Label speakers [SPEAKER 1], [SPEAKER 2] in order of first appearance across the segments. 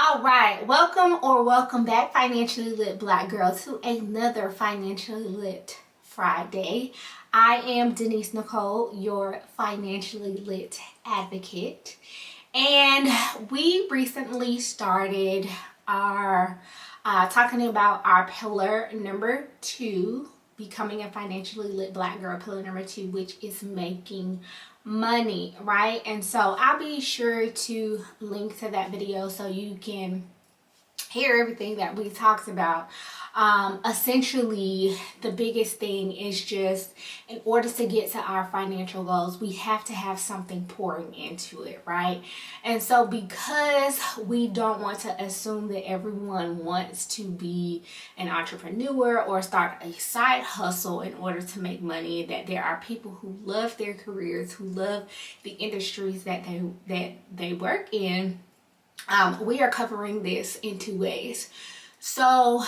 [SPEAKER 1] All right, welcome back, financially lit black girl, to another financially lit Friday. I am Denise Nicole, your financially lit advocate, and we recently started our talking about our pillar number 2, becoming a financially lit black girl. Pillar number 2, which is making money, right? And so I'll be sure to link to that video so you can hear everything that we talked about. Essentially, the biggest thing is just, in order to get to our financial goals, we have to have something pouring into it, right? And so because we don't want to assume that everyone wants to be an entrepreneur or start a side hustle in order to make money, that there are people who love their careers, who love the industries that they work in, we are covering this in 2 ways. So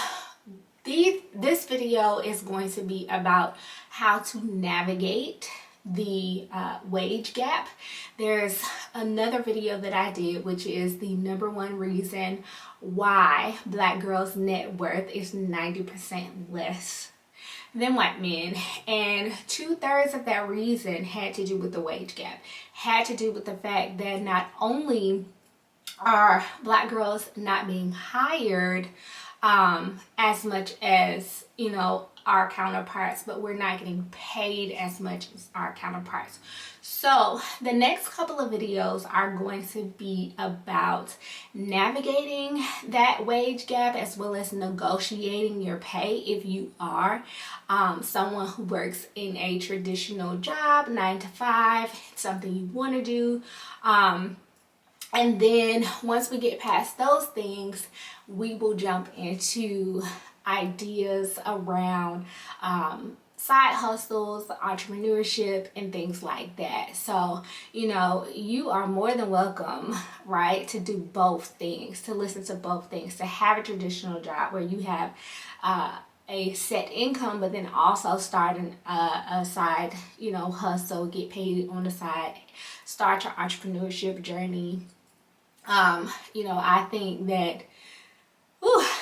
[SPEAKER 1] this video is going to be about how to navigate the wage gap. There's another video that I did, which is the number 1 reason why black girls' net worth is 90% less than white men, and 2/3 of that reason had to do with the wage gap, had to do with the fact that not only are black girls not being hired as much as, you know, our counterparts, but we're not getting paid as much as our counterparts. So the next couple of videos are going to be about navigating that wage gap, as well as negotiating your pay if you are someone who works in a traditional job, 9 to 5, something you want to do. And then once we get past those things, we will jump into ideas around side hustles, entrepreneurship, and things like that. So, you know, you are more than welcome, right, to do both things, to listen to both things, to have a traditional job where you have a set income, but then also start a side, you know, hustle, get paid on the side, start your entrepreneurship journey. You know, I think that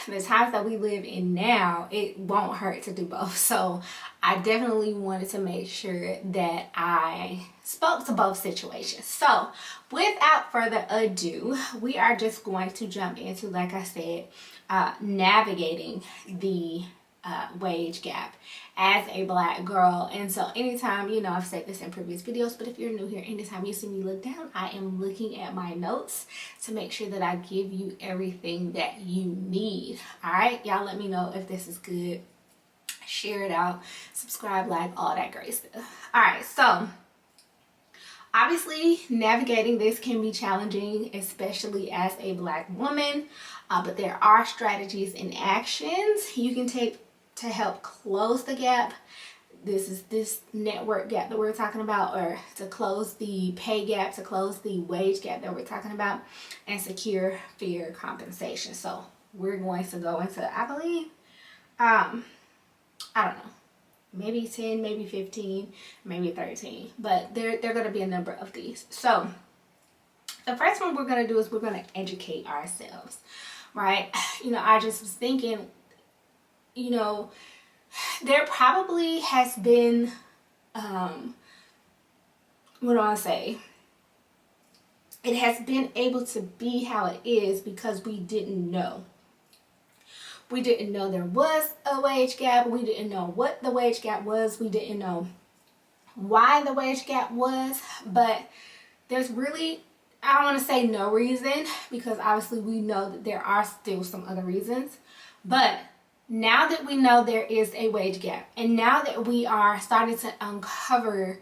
[SPEAKER 1] the times that we live in now, it won't hurt to do both. So I definitely wanted to make sure that I spoke to both situations. So without further ado, we are just going to jump into, like I said, navigating the wage gap as a black girl. And so anytime, you know, I've said this in previous videos, but if you're new here, anytime you see me look down, I am looking at my notes to make sure that I give you everything that you need. All right, y'all, let me know if this is good. Share it out, subscribe, like, all that great stuff. All right, so obviously navigating this can be challenging, especially as a black woman, but there are strategies and actions you can take to help close the gap. This is this network gap that we're talking about, or to close the pay gap, to close the wage gap that we're talking about, and secure fair compensation. So we're going to go into, I believe, I don't know, maybe 10, maybe 15, maybe 13, but there are going to be a number of these. So the first one we're going to do is we're going to educate ourselves, right? You know, I just was thinking, you know, there probably has been, what do I say? It has been able to be how it is because we didn't know. We didn't know there was a wage gap. We didn't know what the wage gap was. We didn't know why the wage gap was. But there's really, I don't want to say no reason, because obviously we know that there are still some other reasons. But now that we know there is a wage gap, and now that we are starting to uncover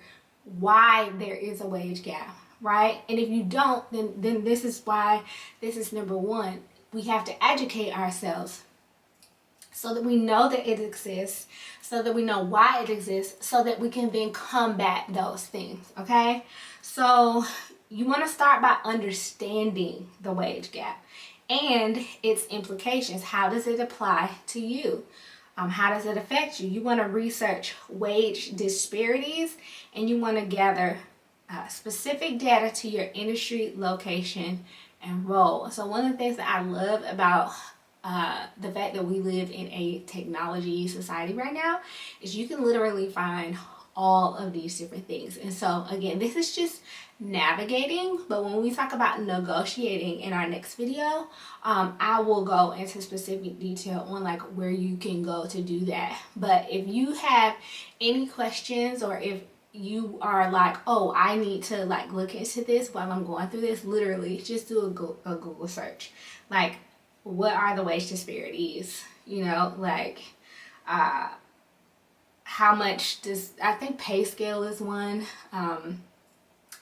[SPEAKER 1] why there is a wage gap, right? And if you don't, then this is why this is number 1. We have to educate ourselves so that we know that it exists, so that we know why it exists, so that we can then combat those things, okay? So you want to start by understanding the wage gap and its implications. How does it apply to you? How does it affect you? You want to research wage disparities, and you want to gather specific data to your industry, location, and roll. So one of the things that I love about the fact that we live in a technology society right now is you can literally find all of these different things. And so again, this is just navigating, but when we talk about negotiating in our next video, I will go into specific detail on like where you can go to do that. But if you have any questions, or if you are like, oh, I need to like look into this while I'm going through this, literally just do a Google search. Like, what are the wage disparities? You know, like how much does, I think pay scale is one,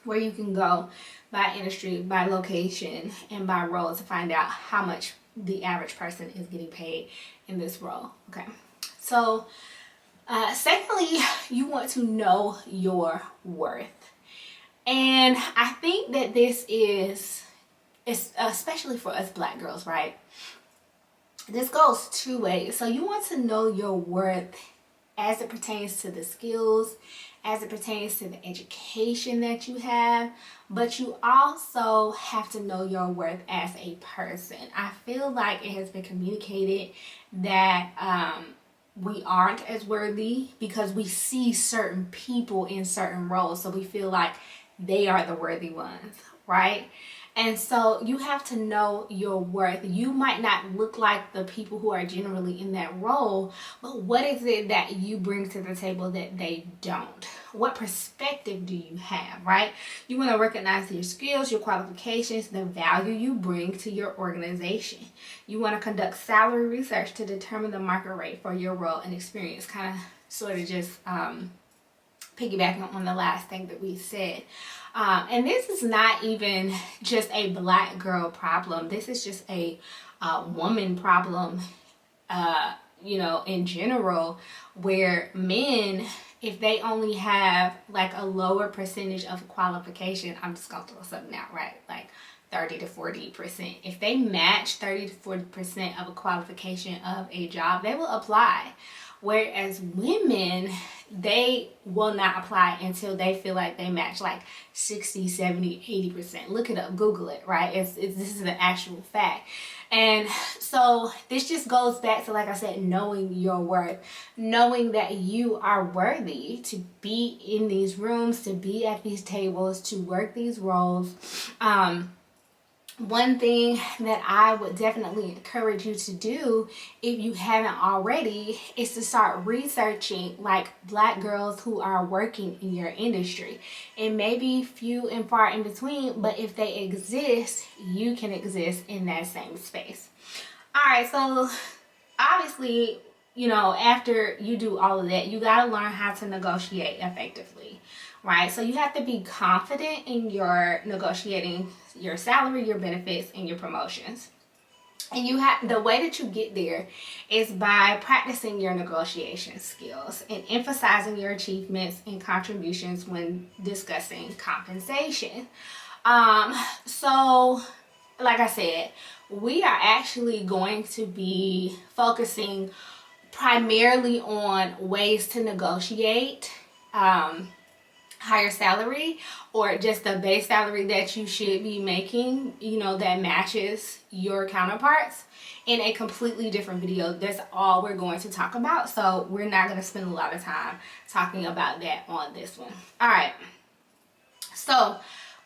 [SPEAKER 1] where you can go by industry, by location, and by role to find out how much the average person is getting paid in this role. Okay, so secondly, you want to know your worth. And I think that this is especially for us Black girls, right? This goes two ways. So you want to know your worth as it pertains to the skills, as it pertains to the education that you have, but you also have to know your worth as a person. I feel like it has been communicated that we aren't as worthy because we see certain people in certain roles, so we feel like they are the worthy ones, right? And so you have to know your worth. You might not look like the people who are generally in that role, but what is it that you bring to the table that they don't? What perspective do you have, right? You want to recognize your skills, your qualifications, the value you bring to your organization. You want to conduct salary research to determine the market rate for your role and experience. Kind of sort of just piggybacking on the last thing that we said. And this is not even just a Black girl problem. This is just a woman problem, you know, in general, where men, if they only have like a lower percentage of qualification, I'm just gonna throw something out, right? Like 30 to 40%. If they match 30 to 40% of a qualification of a job, they will apply. Whereas women, they will not apply until they feel like they match like 60, 70, 80%. Look it up, Google it, right? This is an actual fact. And so this just goes back to, like I said, knowing your worth, knowing that you are worthy to be in these rooms, to be at these tables, to work these roles. One thing that I would definitely encourage you to do, if you haven't already, is to start researching like Black girls who are working in your industry. It may be few and far in between, but if they exist, you can exist in that same space. All right, so obviously, you know, after you do all of that, you got to learn how to negotiate effectively, right? So you have to be confident in your negotiating your salary, your benefits, and your promotions. And you have, the way that you get there is by practicing your negotiation skills and emphasizing your achievements and contributions when discussing compensation. So like I said, we are actually going to be focusing primarily on ways to negotiate higher salary, or just the base salary that you should be making, you know, that matches your counterparts, in a completely different video. That's all we're going to talk about, so we're not going to spend a lot of time talking about that on this one. All right, so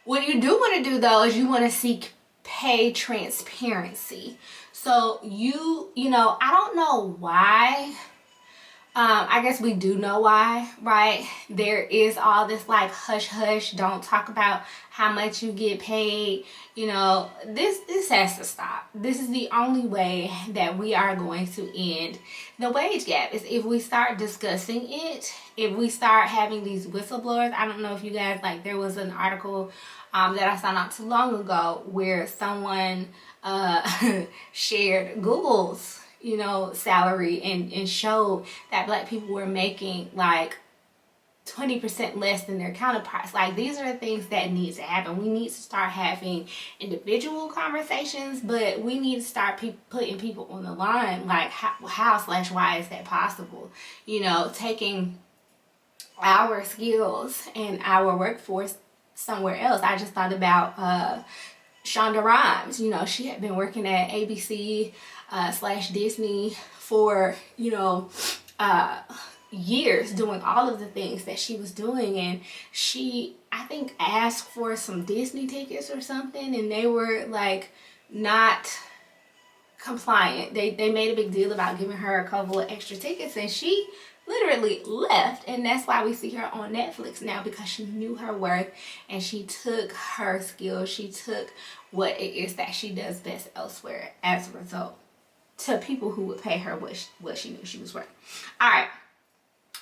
[SPEAKER 1] what you do want to do though is you want to seek pay transparency. So you know, I don't know why, I guess we do know why, right? There is all this like hush hush, don't talk about how much you get paid. You know, this has to stop. This is the only way that we are going to end the wage gap, is if we start discussing it, if we start having these whistleblowers. I don't know if you guys, like, there was an article that I saw not too long ago where someone shared Google's, you know, salary, and showed that Black people were making like 20% less than their counterparts. Like, these are the things that need to happen. We need to start having individual conversations, but we need to start putting people on the line. Like, how/why is that possible? You know, taking our skills and our workforce somewhere else. I just thought about Shonda Rhimes, you know, she had been working at ABC slash Disney for, you know, years, doing all of the things that she was doing. And she, I think, asked for some Disney tickets or something, and they were like not compliant. They made a big deal about giving her a couple of extra tickets, and she literally left. And that's why we see her on Netflix now, because she knew her worth and she took her skills, she took what it is that she does best elsewhere as a result, to people who would pay her what she knew she was worth. All right,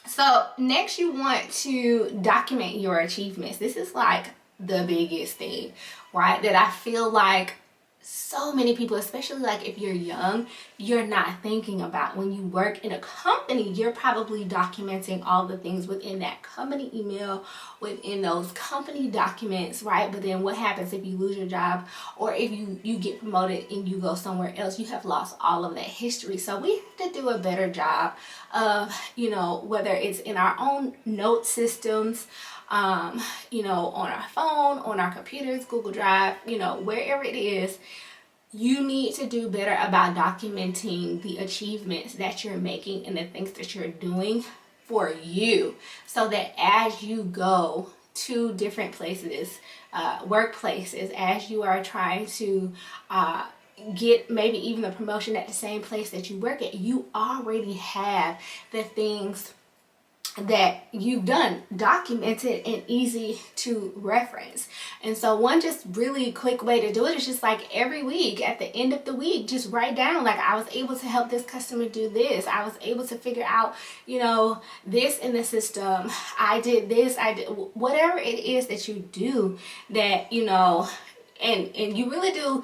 [SPEAKER 1] so next you want to document your achievements. This is like the biggest thing, right? That I feel like so many people, especially like if you're young, you're not thinking about. When you work in a company, you're probably documenting all the things within that company email, within those company documents, right? But then what happens if you lose your job, or if you get promoted and you go somewhere else? You have lost all of that history. So we have to do a better job of, you know, whether it's in our own note systems, you know, on our phone, on our computers, Google Drive, you know, wherever it is, you need to do better about documenting the achievements that you're making and the things that you're doing for you, so that as you go to different places, workplaces, as you are trying to get maybe even a promotion at the same place that you work at, you already have the things that you've done documented and easy to reference. And so one just really quick way to do it is just like every week, at the end of the week, just write down, like, I was able to help this customer do this, I was able to figure out, you know, this in the system, I did this, I did whatever it is that you do that, you know, and you really do.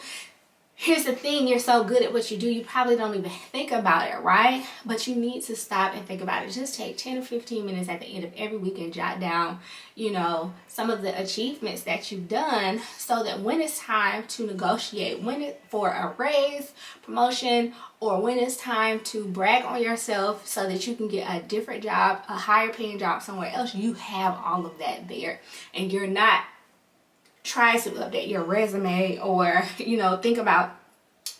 [SPEAKER 1] Here's the thing, you're so good at what you do, you probably don't even think about it, right? But you need to stop and think about it. Just take 10 or 15 minutes at the end of every week and jot down, you know, some of the achievements that you've done, so that when it's time to negotiate, for a raise, promotion, or when it's time to brag on yourself so that you can get a different job, a higher paying job somewhere else, you have all of that there. And you're not try to update your resume, or, you know, think about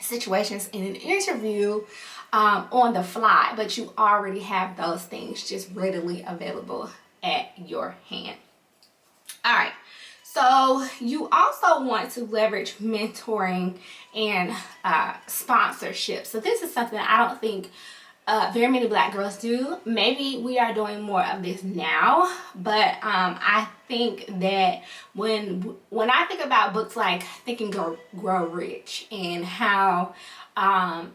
[SPEAKER 1] situations in an interview on the fly, but you already have those things just readily available at your hand. All right, so you also want to leverage mentoring and sponsorship. So this is something I don't think very many Black girls do. Maybe we are doing more of this now, but I think that when I think about books like Think and Grow Rich, and how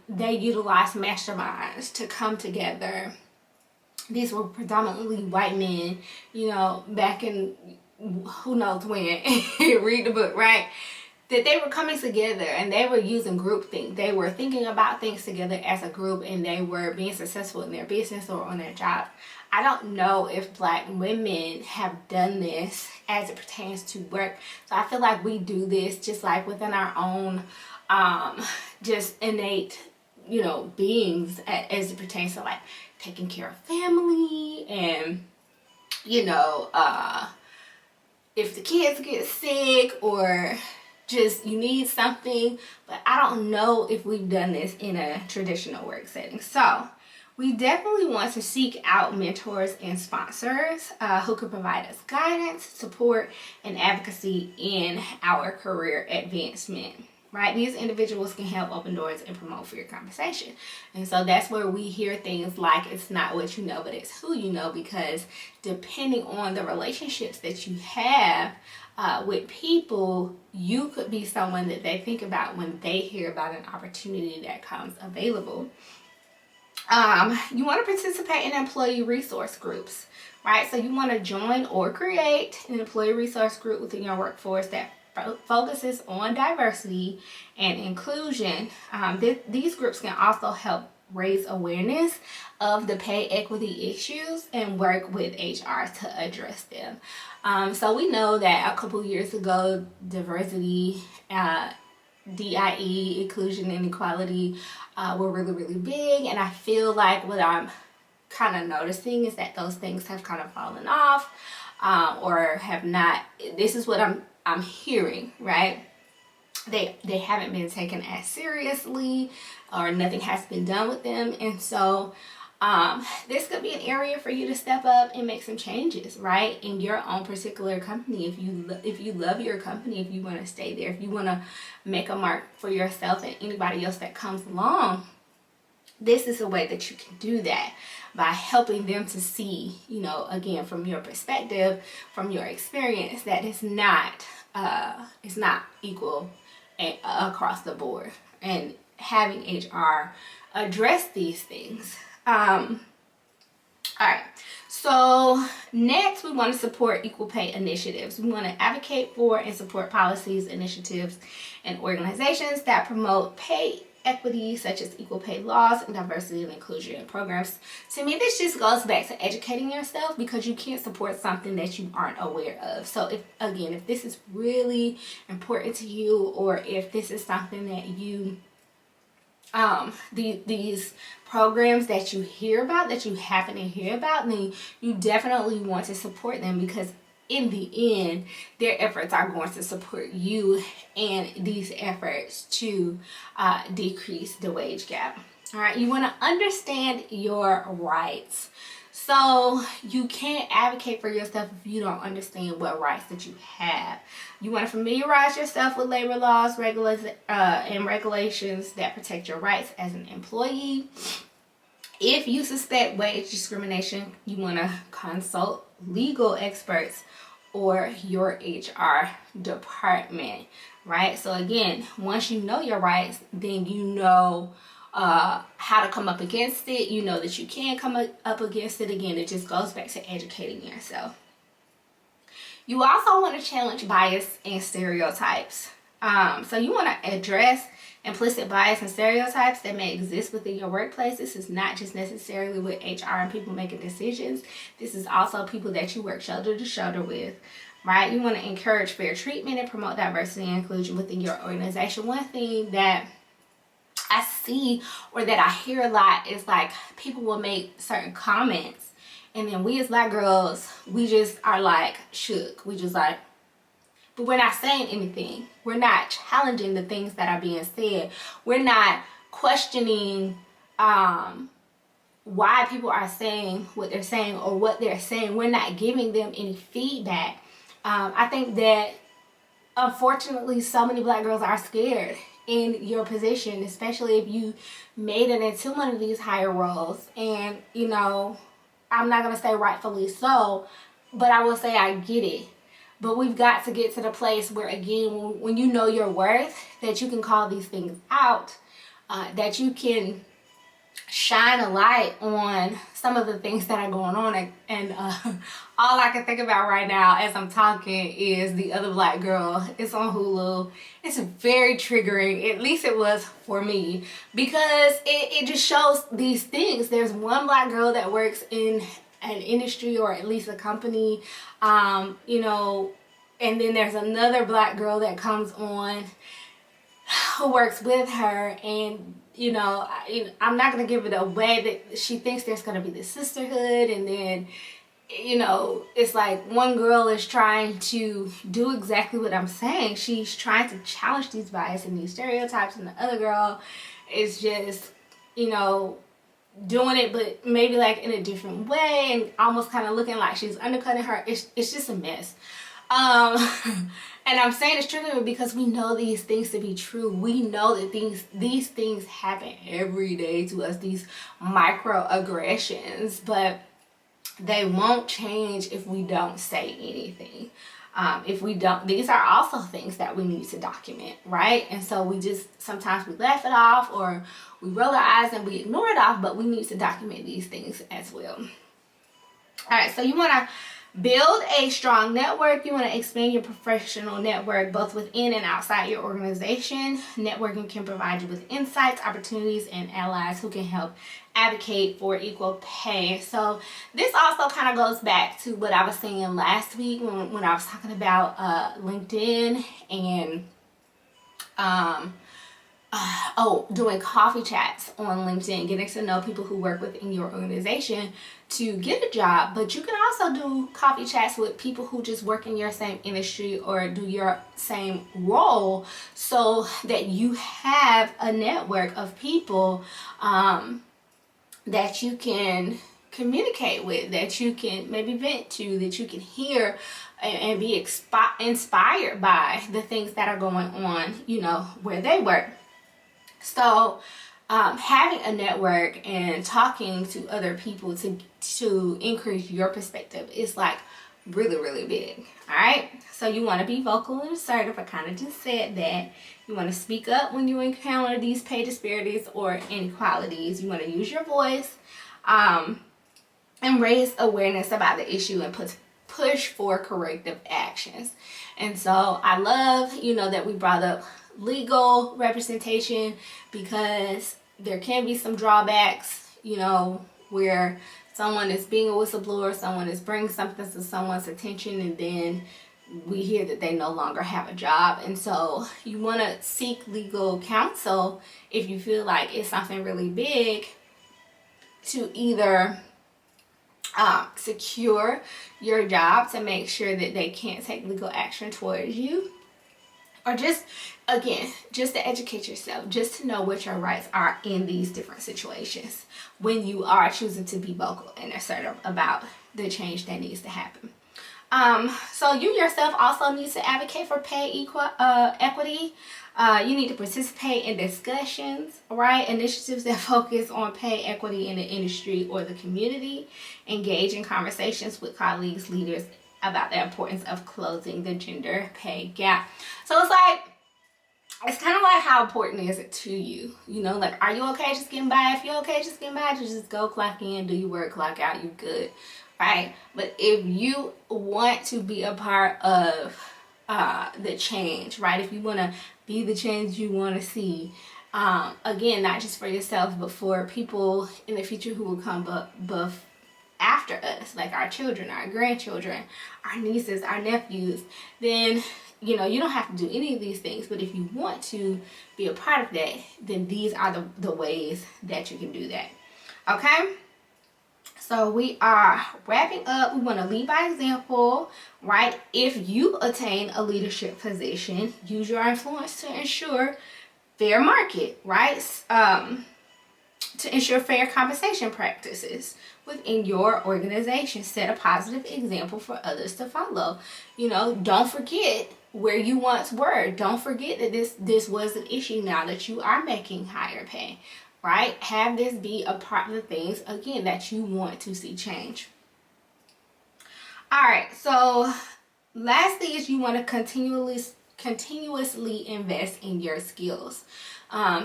[SPEAKER 1] they utilize masterminds to come together. These were predominantly white men, you know, back in who knows when. Read the book, right? That they were coming together and they were using groupthink. They were thinking about things together as a group, and they were being successful in their business or on their job. I don't know if Black women have done this as it pertains to work. So I feel like we do this just like within our own just innate, you know, beings as it pertains to like taking care of family, and, you know, if the kids get sick, or just you need something. But I don't know if we've done this in a traditional work setting. So we definitely want to seek out mentors and sponsors who could provide us guidance, support, and advocacy in our career advancement, right? These individuals can help open doors and promote for your compensation. And so that's where we hear things like, it's not what you know, but it's who you know, because depending on the relationships that you have with people, you could be someone that they think about when they hear about an opportunity that comes available. You want to participate in employee resource groups, right? So you want to join or create an employee resource group within your workforce that focuses on diversity and inclusion. These groups can also help raise awareness of the pay equity issues and work with HR to address them. So we know that a couple years ago, diversity, DIE, inclusion and equality were really, really big. And I feel like what I'm kind of noticing is that those things have kind of fallen off, or have not. This is what I'm hearing, right? they haven't been taken as seriously, or nothing has been done with them. And so this could be an area for you to step up and make some changes, right, in your own particular company. If you love your company, if you want to stay there, if you want to make a mark for yourself and anybody else that comes along, this is a way that you can do that, by helping them to see, you know, again, from your perspective, from your experience, that it's not equal across the board, and having HR address these things. All right, so next we want to support equal pay initiatives. We want to advocate for and support policies, initiatives, and organizations that promote pay equity, such as equal pay laws and diversity and inclusion programs. To me, this just goes back to educating yourself, because you can't support something that you aren't aware of. So if this is really important to you, or if this is something that you these programs that you hear about, that you happen to hear about, then you definitely want to support them, because in the end, their efforts are going to support you and these efforts to decrease the wage gap. All right, you want to understand your rights. So you can't advocate for yourself if you don't understand what rights that you have. You want to familiarize yourself with labor laws, and regulations that protect your rights as an employee. If you suspect wage discrimination, you want to consult legal experts or your HR department, right? So again, once you know your rights, then you know how to come up against it. You know that you can come up against it. Again, it just goes back to educating yourself. You also want to challenge bias and stereotypes. So you want to address implicit bias and stereotypes that may exist within your workplace. This is not just necessarily with HR and people making decisions. This is also people that you work shoulder to shoulder with, right? You want to encourage fair treatment and promote diversity and inclusion within your organization. One thing that I see, or that I hear a lot, is like people will make certain comments, and then we as Black girls, we just are like shook. We just like, but we're not saying anything. We're not challenging the things that are being said. We're not questioning why people are saying what they're saying, or what they're saying. We're not giving them any feedback. I think that unfortunately so many Black girls are scared in your position, especially if you made it into one of these higher roles. And you know, I'm not gonna say rightfully so, but I will say I get it. But we've got to get to the place where, again, when you know your worth, that you can call these things out, that you can shine a light on some of the things that are going on. And all I can think about right now as I'm talking is The Other Black Girl. It's on Hulu. It's very triggering, at least it was for me, because it just shows these things. There's one Black girl that works in an industry, or at least a company, you know, and then there's another Black girl that comes on who works with her, and you know, I'm not gonna give it away that she thinks there's gonna be this sisterhood, and then you know, it's like one girl is trying to do exactly what I'm saying. She's trying to challenge these bias and these stereotypes, and the other girl is just, you know, doing it, but maybe like in a different way, and almost kind of looking like she's undercutting her. It's just a mess. And I'm saying it's triggering because we know these things to be true. We know that these things happen every day to us, these microaggressions, but they won't change if we don't say anything. If we don't, these are also things that we need to document, right? And so we just, sometimes we laugh it off, or we roll our eyes and we ignore it off, but we need to document these things as well. All right, so you want to build a strong network. You want to expand your professional network both within and outside your organization. Networking can provide you with insights, opportunities, and allies who can help advocate for equal pay. So this also kind of goes back to what I was saying last week when I was talking about LinkedIn and doing coffee chats on LinkedIn, getting to know people who work within your organization to get a job. But you can also do coffee chats with people who just work in your same industry or do your same role, so that you have a network of people that you can communicate with, that you can maybe vent to, that you can hear and be inspired by the things that are going on, where they work. So having a network and talking to other people to increase your perspective is like really, really big. All right. So you want to be vocal and assertive. I kind of just said that. You want to speak up when you encounter these pay disparities or inequalities. You want to use your voice and raise awareness about the issue and push for corrective actions. And so I love, that we brought up legal representation, because there can be some drawbacks, where someone is being a whistleblower, someone is bringing something to someone's attention, and then we hear that they no longer have a job. And so you want to seek legal counsel if you feel like it's something really big, to either secure your job, to make sure that they can't take legal action towards you, or just to educate yourself, just to know what your rights are in these different situations when you are choosing to be vocal and assertive about the change that needs to happen. So you yourself also need to advocate for pay equity. You need to participate in discussions, right? Initiatives that focus on pay equity in the industry or the community. Engage in conversations with colleagues, leaders about the importance of closing the gender pay gap. So it's kind of like, how important is it to you? Like, are you okay just getting by? If you're okay just getting by, just go clock in, do your work, clock out, you good, right? But if you want to be a part of the change, right? If you want to be the change you want to see, again, not just for yourself, but for people in the future who will come after us, like our children, our grandchildren, our nieces, our nephews, then you don't have to do any of these things. But if you want to be a part of that, then these are the ways that you can do that. Okay, so we are wrapping up. We want to lead by example, right? If you attain a leadership position, use your influence to ensure fair market, right? To ensure fair compensation practices within your organization. Set a positive example for others to follow. Don't forget where you once were. Don't forget that this was an issue now that you are making higher pay, right? Have this be a part of the things, again, that you want to see change. All right, so lastly is you want to continuously invest in your skills.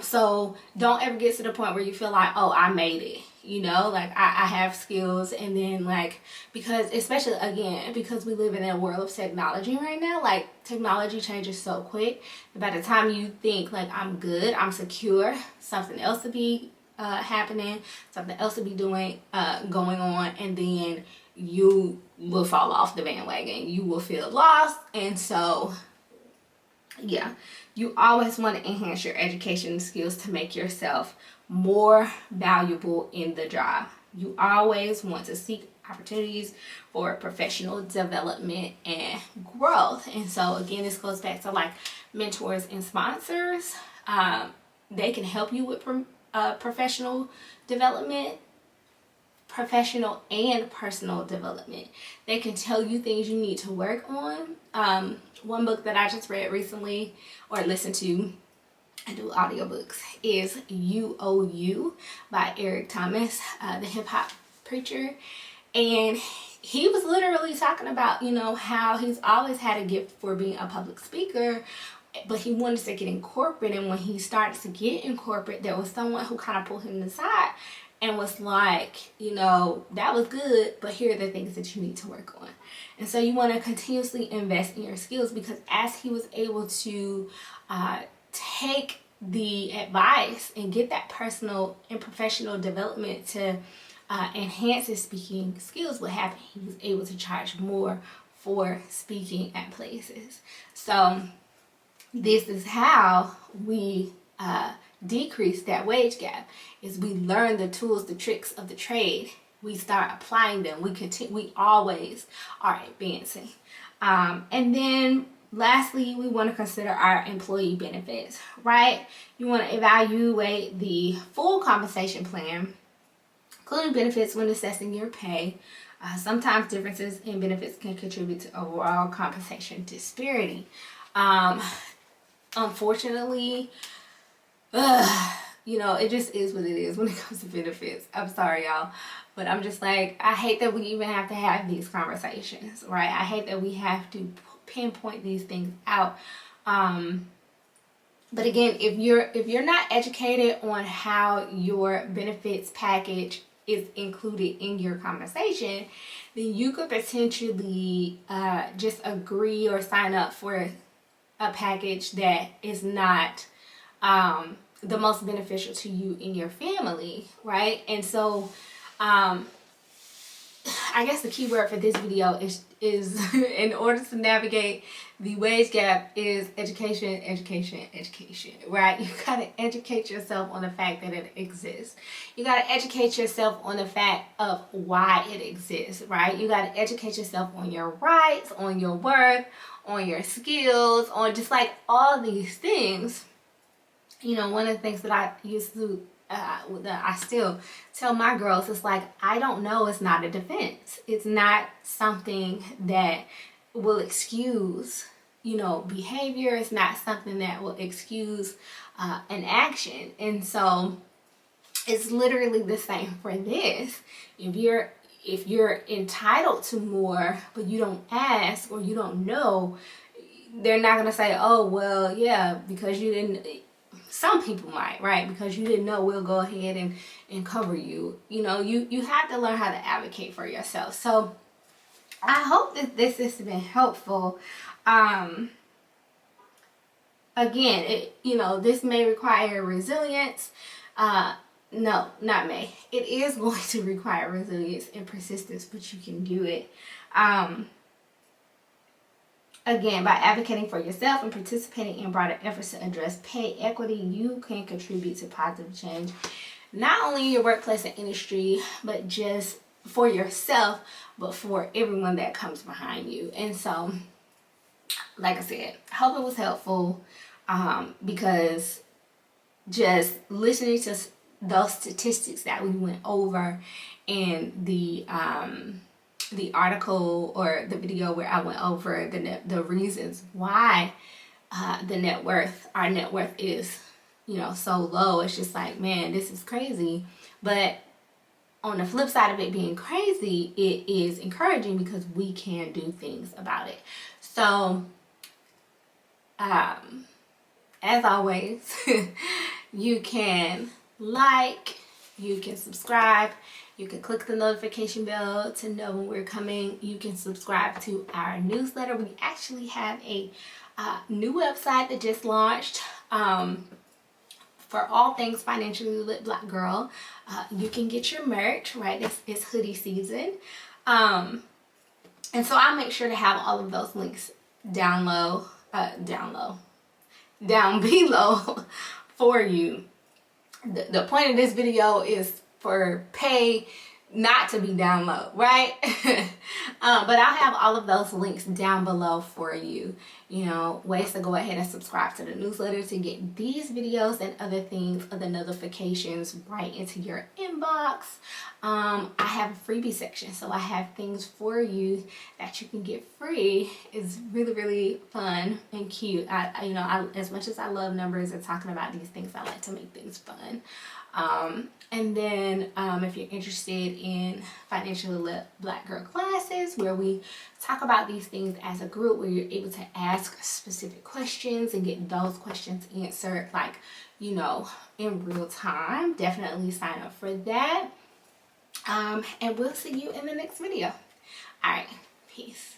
[SPEAKER 1] So don't ever get to the point where you feel like, oh, I made it, like I have skills, and then because especially again, because we live in a world of technology right now, like technology changes so quick. By the time you think like, I'm good, I'm secure, something else to be happening, something else to be going on, and then you will fall off the bandwagon. You will feel lost. And so yeah, you always want to enhance your education skills to make yourself more valuable in the job. You always want to seek opportunities for professional development and growth. And so again, this goes back to mentors and sponsors. They can help you with professional development, professional and personal development. They can tell you things you need to work on. One book that I just read recently, or listened to, I do audiobooks, is You Owe You by Eric Thomas, the hip hop preacher. And he was literally talking about, how he's always had a gift for being a public speaker, but he wanted to get in corporate. And when he started to get in corporate, there was someone who kind of pulled him aside and was like, that was good, but here are the things that you need to work on. And so you want to continuously invest in your skills, because as he was able to take the advice and get that personal and professional development to enhance his speaking skills, what happened? He was able to charge more for speaking at places. So this is how we decrease that wage gap is we learn the tools, the tricks of the trade. We start applying them. We always are advancing. And then lastly, we want to consider our employee benefits, right? You want to evaluate the full compensation plan, including benefits when assessing your pay. Sometimes differences in benefits can contribute to overall compensation disparity. Unfortunately, it just is what it is when it comes to benefits. I'm sorry, y'all, but I'm just like, I hate that we even have to have these conversations, right? I hate that we have to pinpoint these things out. But again, if you're not educated on how your benefits package is included in your compensation, then you could potentially just agree or sign up for a package that is not the most beneficial to you and your family, right? And so I guess the key word for this video is in order to navigate the wage gap is education, right? You gotta educate yourself on the fact that it exists. You gotta educate yourself on the fact of why it exists, right? You gotta educate yourself on your rights, on your worth, on your skills, on just like all these things. One of the things that I used to that I still tell my girls is like, I don't know is not a defense. It's not something that will excuse, behavior. It's not something that will excuse an action. And so it's literally the same for this. If you're entitled to more, but you don't ask or you don't know, they're not going to say, oh, well, yeah, because you didn't. Some people might, right? Because you didn't know, we'll go ahead and cover you. You have to learn how to advocate for yourself. So I hope that this has been helpful. Again, this may require resilience. No, not may. It is going to require resilience and persistence, but you can do it. Again, by advocating for yourself and participating in broader efforts to address pay equity, you can contribute to positive change, not only in your workplace and industry, but just for yourself, but for everyone that comes behind you. And so, like I said, I hope it was helpful, because just listening to those statistics that we went over in the article or the video where I went over the reasons why our net worth is so low. It's just like, man, this is crazy. But on the flip side of it being crazy, it is encouraging because we can do things about it. So as always, you can like, you can subscribe, you can click the notification bell to know when we're coming. You can subscribe to our newsletter. We actually have a new website that just launched for all things financially lit Black girl. You can get your merch, right? It's hoodie season. And so I'll make sure to have all of those links down below for you. The point of this video is for pay not to be down low, right? But I'll have all of those links down below for you. Ways to go ahead and subscribe to the newsletter to get these videos and other things, other notifications right into your inbox. I have a freebie section, so I have things for you that you can get free. It's really, really fun and cute. I as much as I love numbers and talking about these things, I like to make things fun. And then if you're interested in financially lit Black girl classes where we talk about these things as a group, where you're able to ask specific questions and get those questions answered like in real time, definitely sign up for that. And we'll see you in the next video. All right, peace.